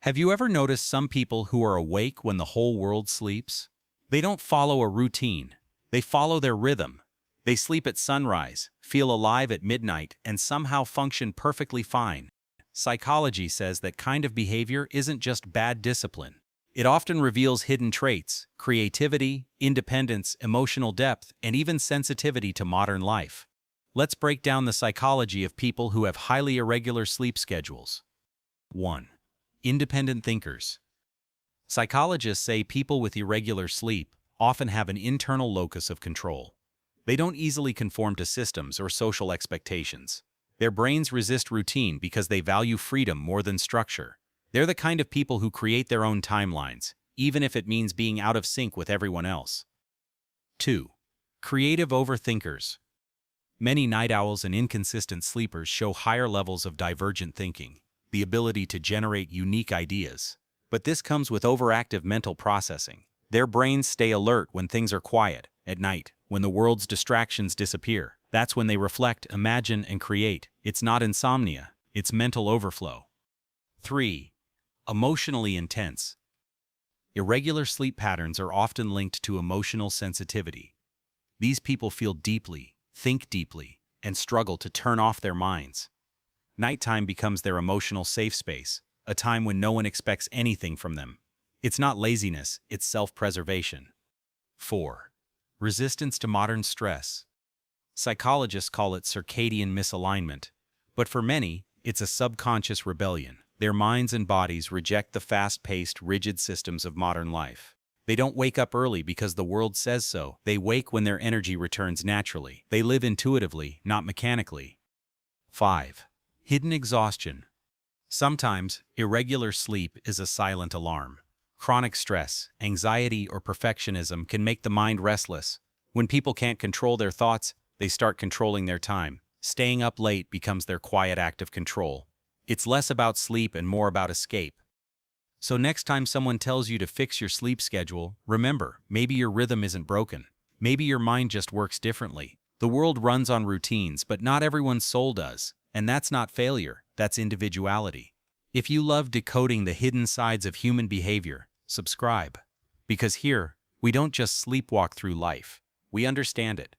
Have you ever noticed some people who are awake when the whole world sleeps? They don't follow a routine. They follow their rhythm. They sleep at sunrise, feel alive at midnight, and somehow function perfectly fine. Psychology says that kind of behavior isn't just bad discipline. It often reveals hidden traits, creativity, independence, emotional depth, and even sensitivity to modern life. Let's break down the psychology of people who have highly irregular sleep schedules. 1. Independent thinkers. Psychologists say people with irregular sleep often have an internal locus of control. They don't easily conform to systems or social expectations. Their brains resist routine because they value freedom more than structure. They're the kind of people who create their own timelines, even if it means being out of sync with everyone else. 2. Creative overthinkers. Many night owls and inconsistent sleepers show higher levels of divergent thinking, the ability to generate unique ideas. But this comes with overactive mental processing. Their brains stay alert when things are quiet, at night, when the world's distractions disappear. That's when they reflect, imagine, and create. It's not insomnia, it's mental overflow. 3. Emotionally intense. Irregular sleep patterns are often linked to emotional sensitivity. These people feel deeply, think deeply, and struggle to turn off their minds. Nighttime becomes their emotional safe space, a time when no one expects anything from them. It's not laziness, it's self-preservation. 4. Resistance to modern stress. Psychologists call it circadian misalignment, but for many, it's a subconscious rebellion. Their minds and bodies reject the fast-paced, rigid systems of modern life. They don't wake up early because the world says so. They wake when their energy returns naturally. They live intuitively, not mechanically. 5. Hidden exhaustion. Sometimes, irregular sleep is a silent alarm. Chronic stress, anxiety, or perfectionism can make the mind restless. When people can't control their thoughts, they start controlling their time. Staying up late becomes their quiet act of control. It's less about sleep and more about escape. So next time someone tells you to fix your sleep schedule, remember, maybe your rhythm isn't broken. Maybe your mind just works differently. The world runs on routines, but not everyone's soul does. And that's not failure, that's individuality. If you love decoding the hidden sides of human behavior, subscribe. Because here, we don't just sleepwalk through life. We understand it.